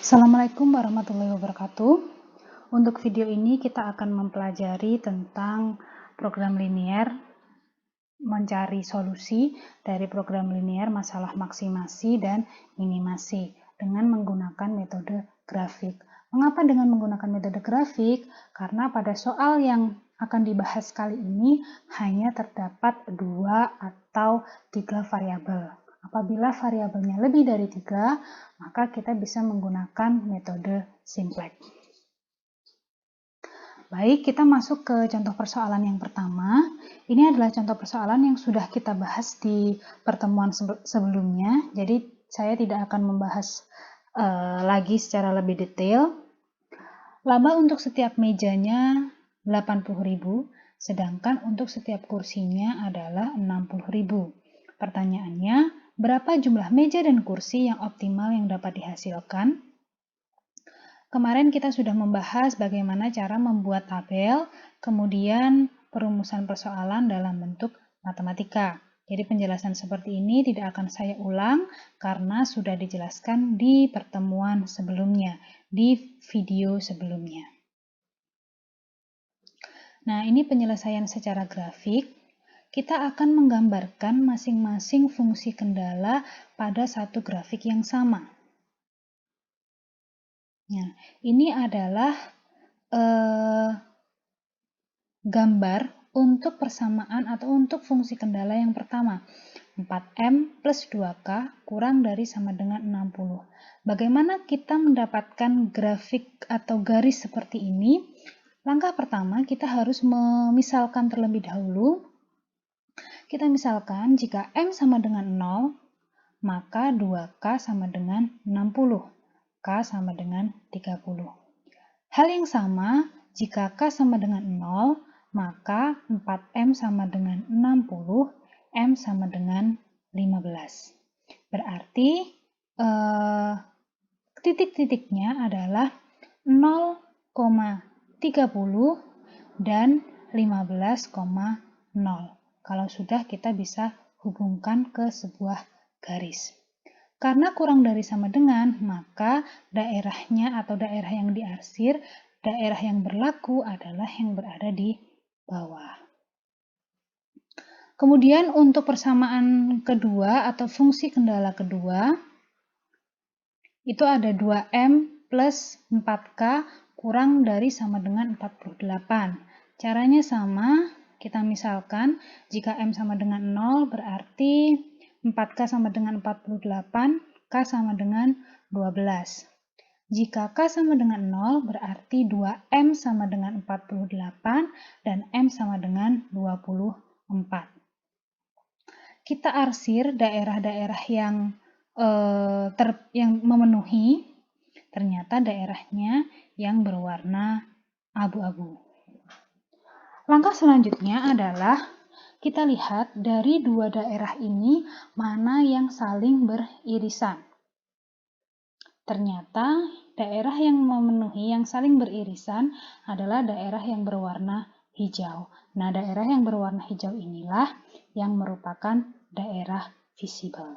Assalamualaikum warahmatullahi wabarakatuh. Untuk video ini kita akan mempelajari tentang program linier, mencari solusi dari program linier masalah maksimasi dan minimasi dengan menggunakan metode grafik. Mengapa dengan menggunakan metode grafik? Karena pada soal yang akan dibahas kali ini hanya terdapat 2 atau 3 variabel. Apabila variabelnya lebih dari 3, maka kita bisa menggunakan metode simplex. Baik, kita masuk ke contoh persoalan yang pertama. Ini adalah contoh persoalan yang sudah kita bahas di pertemuan sebelumnya, jadi saya tidak akan membahas lagi secara lebih detail. Laba untuk setiap mejanya 80.000, sedangkan untuk setiap kursinya adalah 60.000. Pertanyaannya, berapa jumlah meja dan kursi yang optimal yang dapat dihasilkan? Kemarin kita sudah membahas bagaimana cara membuat tabel, kemudian perumusan persoalan dalam bentuk matematika. Jadi penjelasan seperti ini tidak akan saya ulang karena sudah dijelaskan di pertemuan sebelumnya, di video sebelumnya. Nah, ini penyelesaian secara grafik. Kita akan menggambarkan masing-masing fungsi kendala pada satu grafik yang sama. Nah, ini adalah gambar untuk persamaan atau untuk fungsi kendala yang pertama. 4M plus 2K kurang dari sama dengan 60. Bagaimana kita mendapatkan grafik atau garis seperti ini? Langkah pertama, kita harus memisalkan terlebih dahulu. Kita misalkan jika M sama dengan 0, maka 2K sama dengan 60. K sama dengan 30. Hal yang sama, jika K sama dengan 0, maka 4M sama dengan 60, M sama dengan 15. Berarti titik-titiknya adalah 0,30 dan 15,0. Kalau sudah, kita bisa hubungkan ke sebuah garis. Karena kurang dari sama dengan, maka daerahnya atau daerah yang diarsir, daerah yang berlaku adalah yang berada di bawah. Kemudian untuk persamaan kedua atau fungsi kendala kedua, itu ada 2M plus 4K kurang dari sama dengan 48. Caranya sama, kita misalkan jika M sama dengan 0 berarti 4K sama dengan 48, K sama dengan 12. Jika K sama dengan 0 berarti 2M sama dengan 48 dan M sama dengan 24. Kita arsir daerah-daerah yang memenuhi, ternyata daerahnya yang berwarna abu-abu. Langkah selanjutnya adalah kita lihat dari 2 daerah ini mana yang saling beririsan. Ternyata daerah yang memenuhi yang saling beririsan adalah daerah yang berwarna hijau. Nah, daerah yang berwarna hijau inilah yang merupakan daerah visible.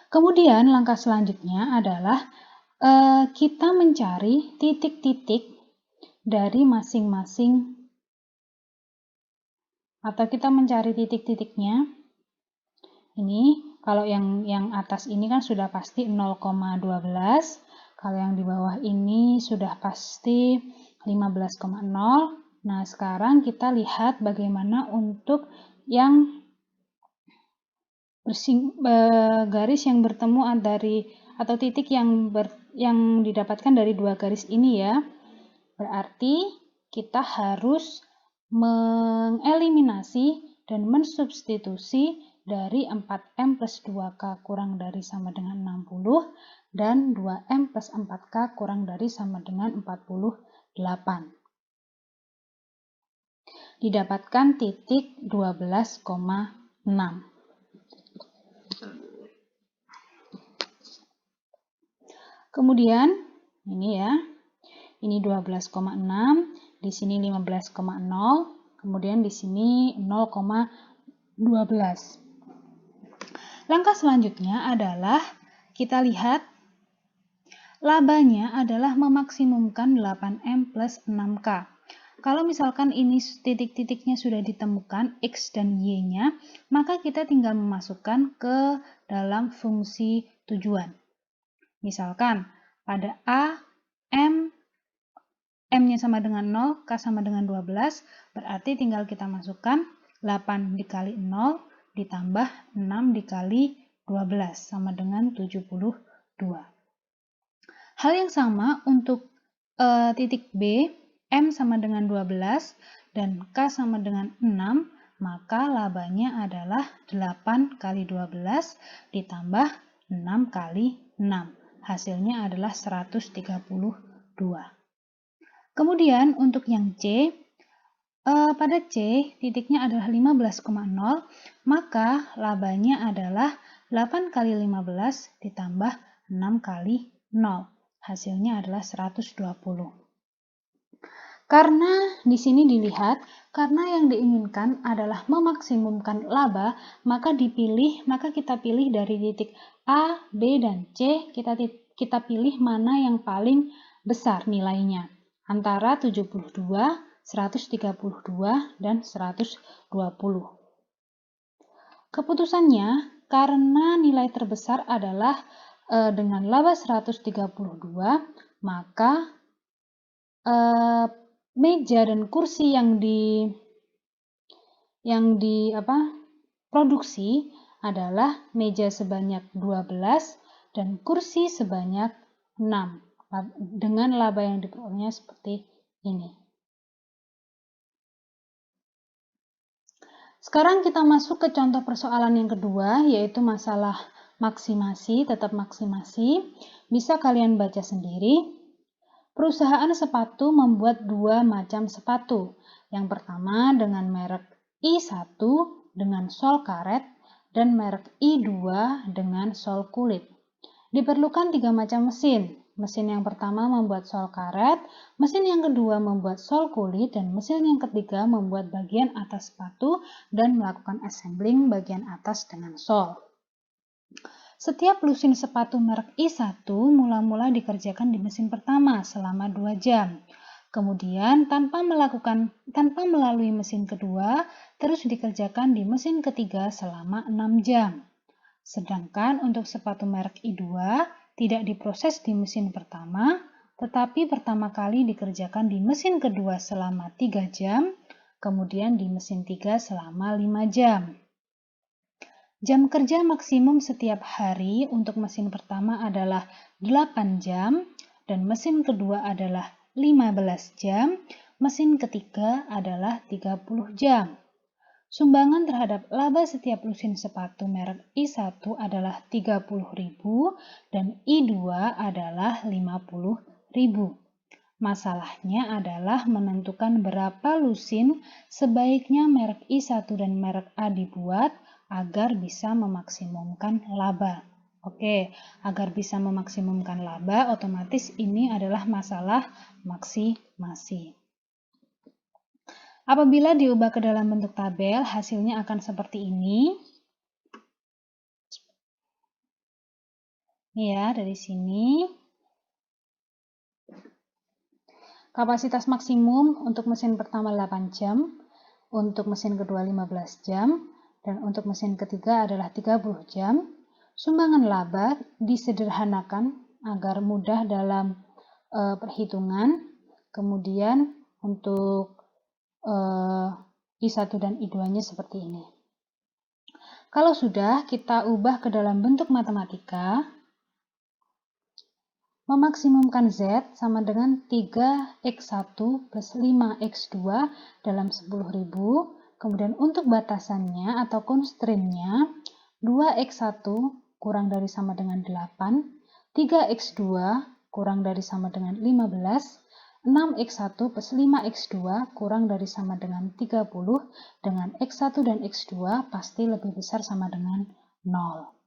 Kemudian langkah selanjutnya adalah kita mencari titik-titik dari masing-masing, atau kita mencari titik-titiknya. Ini kalau yang atas ini kan sudah pasti 0,12, kalau yang di bawah ini sudah pasti 15,0. Nah, sekarang kita lihat bagaimana untuk yang garis yang bertemu atau titik yang didapatkan dari 2 garis ini ya. Berarti kita harus mengeliminasi dan mensubstitusi dari 4M plus 2K kurang dari sama dengan 60 dan 2M plus 4K kurang dari sama dengan 48. Didapatkan titik 12,6. Kemudian ini ya. Ini 12,6, di sini 15,0, kemudian di sini 0,12. Langkah selanjutnya adalah kita lihat labanya adalah memaksimumkan 8M plus 6K. Kalau misalkan ini titik-titiknya sudah ditemukan, X dan Y-nya, maka kita tinggal memasukkan ke dalam fungsi tujuan. Misalkan pada A, M-nya sama dengan 0, K sama dengan 12, berarti tinggal kita masukkan 8 dikali 0 ditambah 6 dikali 12, sama dengan 72. Hal yang sama untuk titik B, M sama dengan 12 dan K sama dengan 6, maka labanya adalah 8 kali 12 ditambah 6 kali 6. Hasilnya adalah 132. Kemudian untuk yang C, pada C titiknya adalah 15,0, maka labanya adalah 8 kali 15 ditambah 6 kali 0. Hasilnya adalah 120. Karena di sini dilihat, karena yang diinginkan adalah memaksimumkan laba, maka kita pilih dari titik A, B, dan C, kita pilih mana yang paling besar nilainya, antara 72, 132, dan 120. Keputusannya, karena nilai terbesar adalah dengan laba 132, maka meja dan kursi yang produksi adalah meja sebanyak 12 dan kursi sebanyak 6 dengan laba yang diperolehnya seperti ini. Sekarang kita masuk ke contoh persoalan yang kedua, yaitu masalah maksimasi, tetap maksimasi. Bisa kalian baca sendiri. Perusahaan sepatu membuat 2 macam sepatu. Yang pertama dengan merek I1 dengan sol karet dan merek I2 dengan sol kulit. Diperlukan 3 macam mesin. Mesin yang pertama membuat sol karet, mesin yang kedua membuat sol kulit, dan mesin yang ketiga membuat bagian atas sepatu dan melakukan assembling bagian atas dengan sol. Setiap lusin sepatu merek I1 mula-mula dikerjakan di mesin pertama selama 2 jam. Kemudian tanpa melalui mesin kedua, terus dikerjakan di mesin ketiga selama 6 jam. Sedangkan untuk sepatu merek I2 tidak diproses di mesin pertama, tetapi pertama kali dikerjakan di mesin kedua selama 3 jam, kemudian di mesin 3 selama 5 jam. Jam kerja maksimum setiap hari untuk mesin pertama adalah 8 jam dan mesin kedua adalah 15 jam, mesin ketiga adalah 30 jam. Sumbangan terhadap laba setiap lusin sepatu merek I1 adalah 30.000 dan I2 adalah 50.000. Masalahnya adalah menentukan berapa lusin sebaiknya merek I1 dan merek A dibuat agar bisa memaksimumkan laba. Oke, agar bisa memaksimumkan laba, otomatis ini adalah masalah maksimasi. Apabila diubah ke dalam bentuk tabel, hasilnya akan seperti ini. Ini ya, dari sini. Kapasitas maksimum untuk mesin pertama 8 jam, untuk mesin kedua 15 jam, dan untuk mesin ketiga adalah 30 jam. Sumbangan laba disederhanakan agar mudah dalam perhitungan. Kemudian untuk I1 dan I2-nya seperti ini. Kalau sudah, kita ubah ke dalam bentuk matematika. Memaksimumkan Z sama dengan 3X1 plus 5X2 dalam 10.000. Kemudian untuk batasannya atau constraint-nya 2X1 kurang dari sama dengan 8, 3X2 kurang dari sama dengan 15, 6X1 plus 5X2 kurang dari sama dengan 30, dengan X1 dan X2 pasti lebih besar sama dengan 0.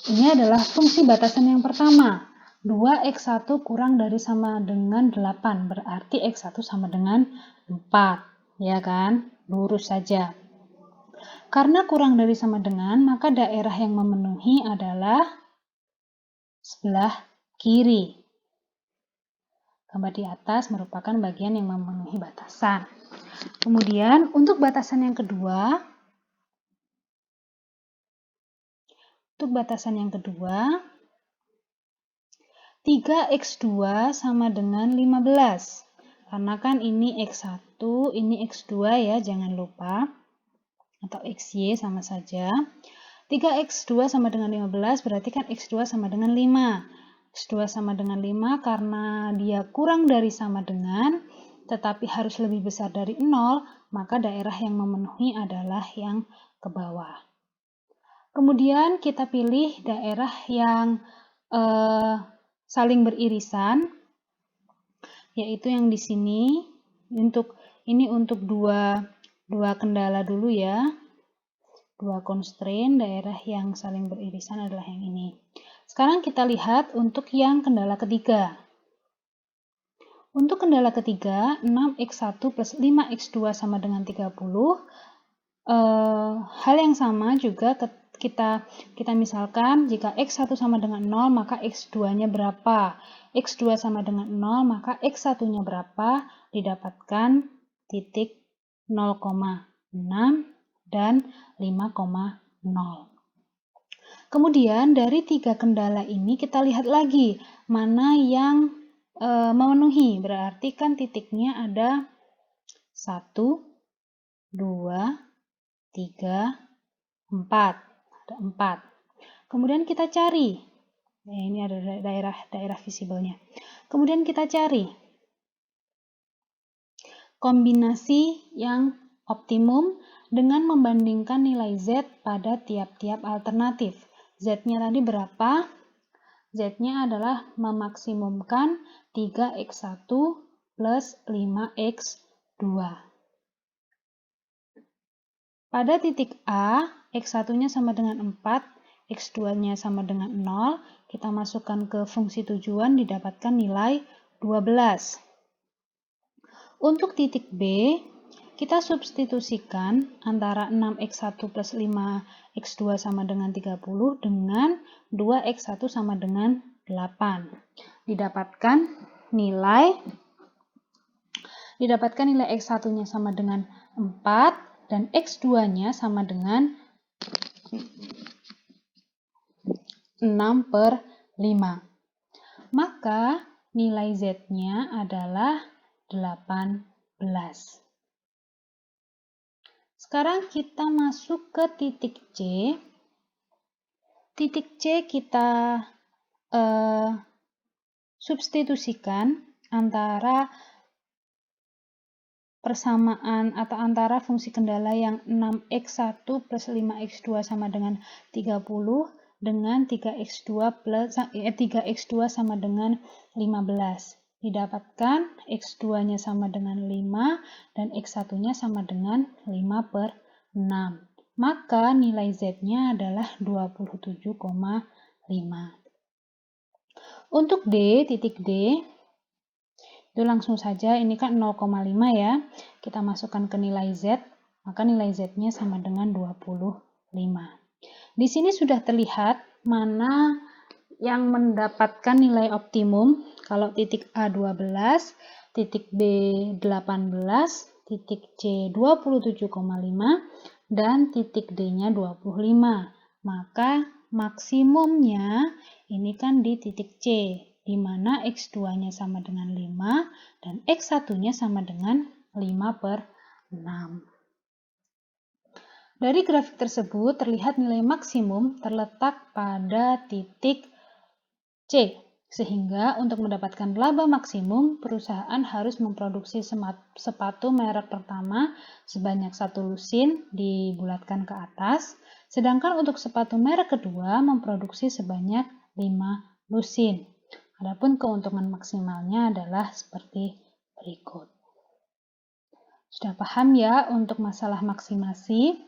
Ini adalah fungsi batasan yang pertama. 2X1 kurang dari sama dengan 8, berarti X1 sama dengan 4. Ya kan? Lurus saja. Karena kurang dari sama dengan, maka daerah yang memenuhi adalah sebelah kiri. Gambar di atas merupakan bagian yang memenuhi batasan. Kemudian untuk batasan yang kedua, 3x2 sama dengan 15. Karena kan ini x1, ini x2 ya, jangan lupa. Atau xy sama saja. 3x2 sama dengan 15 berarti kan x2 sama dengan 5. x2 sama dengan 5 karena dia kurang dari sama dengan, tetapi harus lebih besar dari 0, maka daerah yang memenuhi adalah yang ke bawah. Kemudian kita pilih daerah yang saling beririsan, yaitu yang di sini. Ini untuk dua kendala dulu ya. Dua constraint, daerah yang saling beririsan adalah yang ini. Sekarang kita lihat untuk yang kendala ketiga. Untuk kendala ketiga, 6x1 plus 5x2 sama dengan 30. Hal yang sama juga kita misalkan jika x1 sama dengan 0, maka x2-nya berapa? x2 sama dengan 0, maka x1-nya berapa? Didapatkan titik 0,6 dan 5,0. Kemudian dari 3 kendala ini kita lihat lagi mana yang memenuhi. Berarti kan titiknya ada 1, 2, 3, 4. Ada 4. Kemudian kita cari. Ini ada daerah visibelnya. Kemudian kita cari kombinasi yang optimum dengan membandingkan nilai Z pada tiap-tiap alternatif. Z-nya tadi berapa? Z-nya adalah memaksimumkan 3x1 plus 5x2. Pada titik A, x1-nya sama dengan 4, x2-nya sama dengan 0. Kita masukkan ke fungsi tujuan, didapatkan nilai 12. Untuk titik B, kita substitusikan antara 6x1 plus 5x2 sama dengan 30 dengan 2x1 sama dengan 8. Didapatkan nilai x1-nya sama dengan 4 dan x2-nya sama dengan 6/5. Maka nilai Z-nya adalah 18. Sekarang kita masuk ke titik C. Titik C kita substitusikan antara persamaan atau antara fungsi kendala yang 6x1 plus 5x2 sama dengan 30 dengan 3x2 sama dengan 15. Didapatkan x2-nya sama dengan 5 dan x1-nya sama dengan 5/6. Maka nilai Z-nya adalah 27,5. Untuk D, titik D, itu langsung saja, ini kan 0,5 ya. Kita masukkan ke nilai Z, maka nilai Z-nya sama dengan 25. Di sini sudah terlihat mana yang mendapatkan nilai optimum. Kalau titik A 12, titik B 18, titik C 27,5, dan titik D-nya 25. Maka maksimumnya ini kan di titik C, di mana x2-nya sama dengan 5 dan x1-nya sama dengan 5/6. Dari grafik tersebut terlihat nilai maksimum terletak pada titik C, sehingga untuk mendapatkan laba maksimum, perusahaan harus memproduksi sepatu merek pertama sebanyak 1 lusin dibulatkan ke atas, sedangkan untuk sepatu merek kedua memproduksi sebanyak 5 lusin. Adapun keuntungan maksimalnya adalah seperti berikut. Sudah paham ya untuk masalah maksimasi?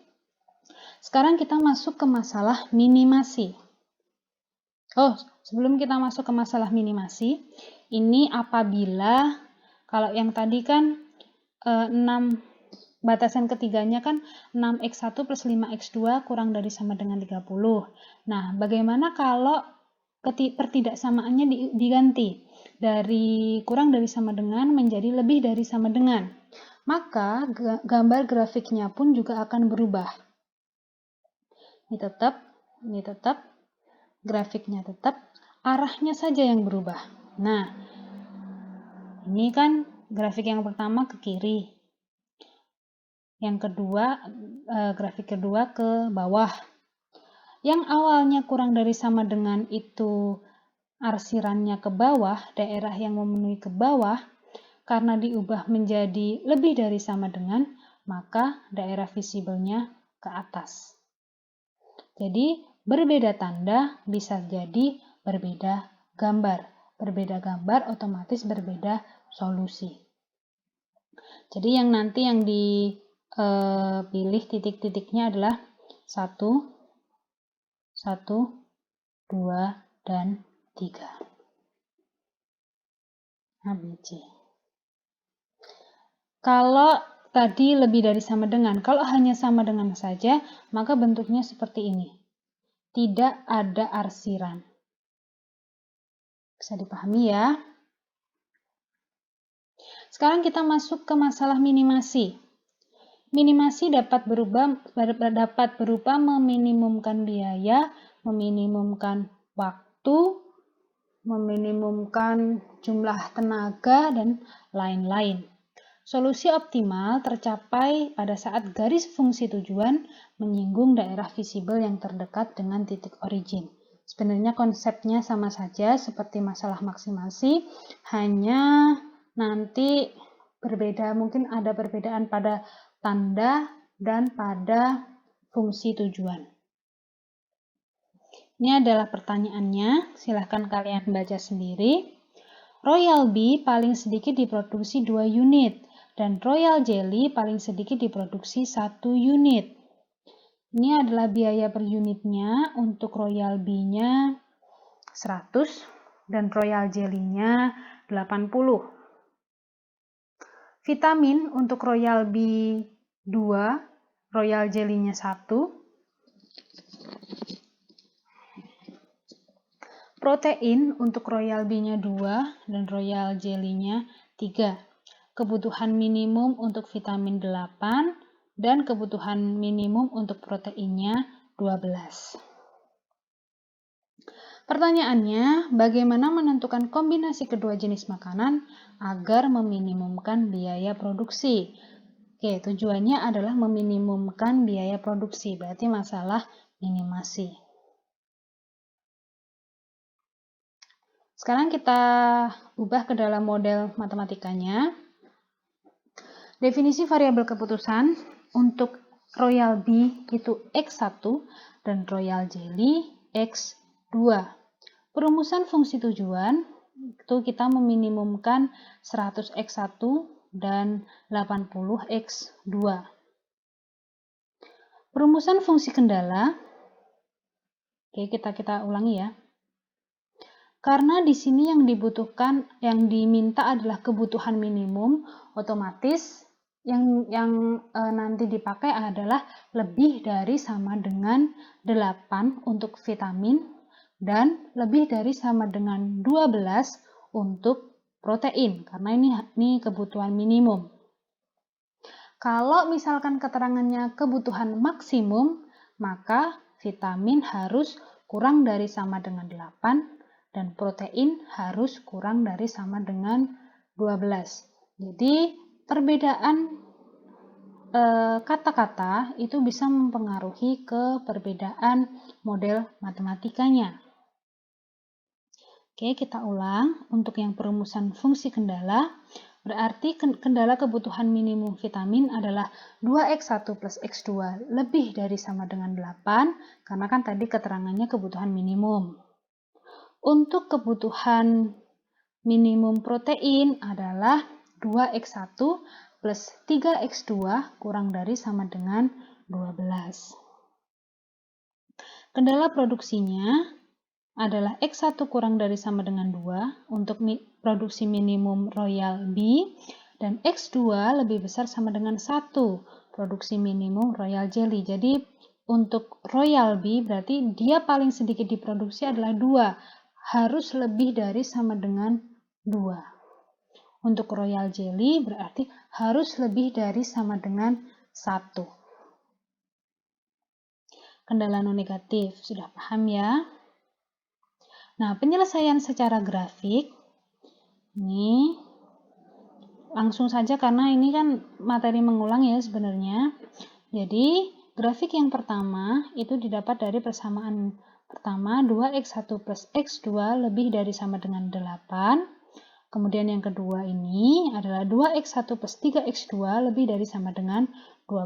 Sekarang kita masuk ke masalah minimasi. Sebelum kita masuk ke masalah minimasi, ini apabila, kalau yang tadi kan 6, batasan ketiganya kan 6x1 plus 5x2 kurang dari sama dengan 30. Nah, bagaimana kalau pertidaksamaannya diganti dari kurang dari sama dengan menjadi lebih dari sama dengan. Maka gambar grafiknya pun juga akan berubah. Ini tetap, grafiknya tetap, arahnya saja yang berubah. Nah, ini kan grafik yang pertama ke kiri. Yang kedua, grafik kedua ke bawah. Yang awalnya kurang dari sama dengan itu arsirannya ke bawah, daerah yang memenuhi ke bawah, karena diubah menjadi lebih dari sama dengan, maka daerah visibelnya ke atas. Jadi, berbeda tanda bisa jadi berbeda gambar. Berbeda gambar otomatis berbeda solusi. Jadi yang nanti yang dipilih titik-titiknya adalah 1, 2, dan 3. ABC. Kalau tadi lebih dari sama dengan, kalau hanya sama dengan saja, maka bentuknya seperti ini. Tidak ada arsiran. Bisa dipahami ya? Sekarang kita masuk ke masalah minimasi. Minimasi dapat berupa meminimumkan biaya, meminimumkan waktu, meminimumkan jumlah tenaga, dan lain-lain. Solusi optimal tercapai pada saat garis fungsi tujuan menyinggung daerah visibel yang terdekat dengan titik origin. Sebenarnya konsepnya sama saja seperti masalah maksimasi, hanya nanti berbeda, mungkin ada perbedaan pada tanda dan pada fungsi tujuan. Ini adalah pertanyaannya, silahkan kalian baca sendiri. Royal Bee paling sedikit diproduksi 2 unit, dan Royal Jelly paling sedikit diproduksi 1 unit. Ini adalah biaya per unitnya. Untuk Royal Bee-nya 100 dan Royal Jelly-nya 80. Vitamin untuk Royal Bee 2, Royal Jelly-nya 1. Protein untuk Royal Bee-nya 2 dan Royal Jelly-nya 3. Kebutuhan minimum untuk vitamin 8 dan kebutuhan minimum untuk proteinnya 12. Pertanyaannya, bagaimana menentukan kombinasi kedua jenis makanan agar meminimumkan biaya produksi? Oke, tujuannya adalah meminimumkan biaya produksi, berarti masalah minimasi. Sekarang kita ubah ke dalam model matematikanya. Definisi variabel keputusan untuk Royal Bee itu X1 dan Royal Jelly X2. Perumusan fungsi tujuan itu kita meminimumkan 100x1 dan 80x2. Perumusan fungsi kendala, oke, kita ulangi ya. Karena di sini yang dibutuhkan, yang diminta adalah kebutuhan minimum, otomatis yang nanti dipakai adalah lebih dari sama dengan 8 untuk vitamin dan lebih dari sama dengan 12 untuk protein, karena ini kebutuhan minimum. Kalau misalkan keterangannya kebutuhan maksimum, maka vitamin harus kurang dari sama dengan 8 dan protein harus kurang dari sama dengan 12. Jadi perbedaan kata-kata itu bisa mempengaruhi ke perbedaan model matematikanya. Oke, kita ulang. Untuk yang perumusan fungsi kendala, berarti kendala kebutuhan minimum vitamin adalah 2x1 plus x2 lebih dari sama dengan 8, karena kan tadi keterangannya kebutuhan minimum. Untuk kebutuhan minimum protein adalah 2x1 plus 3x2 kurang dari sama dengan 12. Kendala produksinya adalah X1 kurang dari sama dengan 2 untuk produksi minimum Royal Bee, dan X2 lebih besar sama dengan 1 produksi minimum Royal Jelly. Jadi untuk Royal Bee berarti dia paling sedikit diproduksi adalah 2, harus lebih dari sama dengan 2. Untuk royal jelly berarti harus lebih dari sama dengan 1. Kendala non negatif, sudah paham ya? Nah, penyelesaian secara grafik, ini langsung saja karena ini kan materi mengulang ya sebenarnya. Jadi, grafik yang pertama itu didapat dari persamaan pertama 2x1 plus x2 lebih dari sama dengan 8. Kemudian yang kedua ini adalah 2x1 plus 3x2 lebih dari sama dengan 12.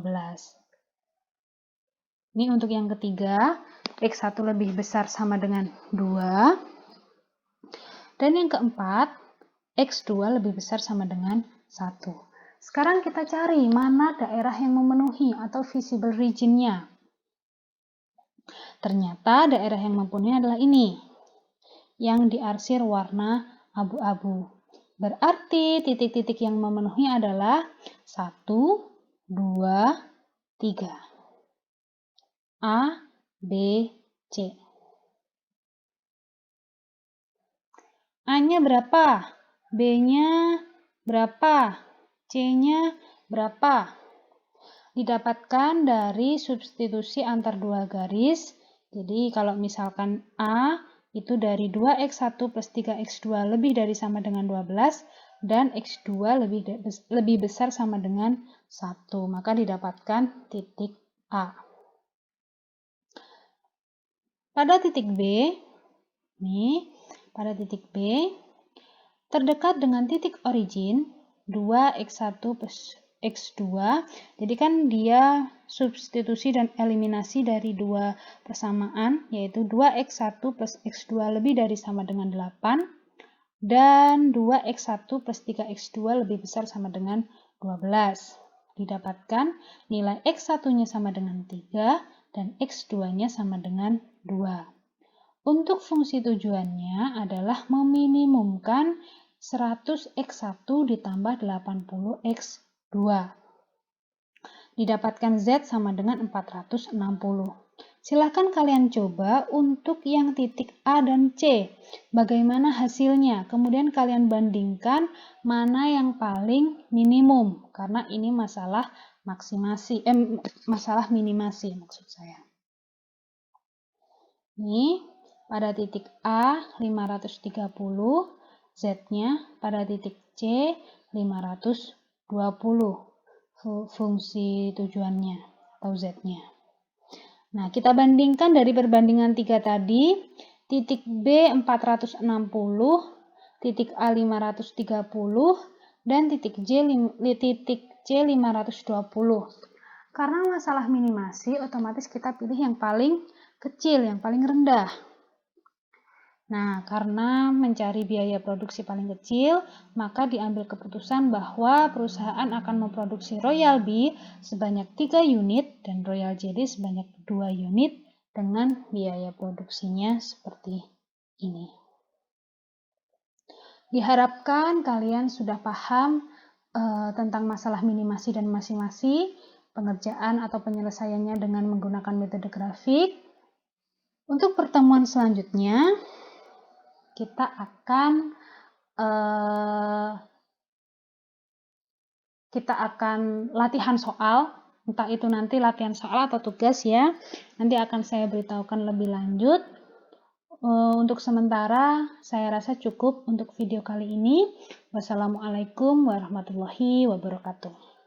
Ini untuk yang ketiga, x1 lebih besar sama dengan 2. Dan yang keempat, x2 lebih besar sama dengan 1. Sekarang kita cari mana daerah yang memenuhi atau visible region-nya. Ternyata daerah yang memenuhi adalah ini, yang diarsir warna abu-abu. Berarti titik-titik yang memenuhi adalah 1, 2, 3. A, B, C. A-nya berapa? B-nya berapa? C-nya berapa? Didapatkan dari substitusi antar dua garis. Jadi kalau misalkan A itu dari 2x1 plus 3x2 lebih dari sama dengan 12 dan x2 lebih besar sama dengan 1, maka didapatkan titik A. Pada titik B, pada titik B, terdekat dengan titik origin 2x1 plus x2, jadi kan dia substitusi dan eliminasi dari dua persamaan, yaitu 2x1 plus x2 lebih dari sama dengan 8, dan 2x1 plus 3x2 lebih besar sama dengan 12. Didapatkan nilai x1-nya sama dengan 3, dan x2-nya sama dengan 2. Untuk fungsi tujuannya adalah meminimumkan 100x1 ditambah 80x2. Didapatkan Z sama dengan 460. Silahkan kalian coba untuk yang titik A dan C. Bagaimana hasilnya? Kemudian kalian bandingkan mana yang paling minimum. Karena ini masalah masalah minimasi maksud saya. Ini pada titik A 530, Z-nya pada titik C 520 fungsi tujuannya atau Z-nya. Nah, kita bandingkan dari perbandingan 3 tadi, titik B 460, titik A 530, dan titik C 520. Karena masalah minimasi, otomatis kita pilih yang paling kecil, yang paling rendah. Nah, karena mencari biaya produksi paling kecil, maka diambil keputusan bahwa perusahaan akan memproduksi Royal Bee sebanyak 3 unit dan Royal Jelly sebanyak 2 unit dengan biaya produksinya seperti ini. Diharapkan kalian sudah paham tentang masalah minimasi dan maksi-maksi, pengerjaan atau penyelesaiannya dengan menggunakan metode grafik. Untuk pertemuan selanjutnya, kita akan latihan soal, entah itu nanti latihan soal atau tugas ya. Nanti akan saya beritahukan lebih lanjut. Untuk sementara, saya rasa cukup untuk video kali ini. Wassalamualaikum warahmatullahi wabarakatuh.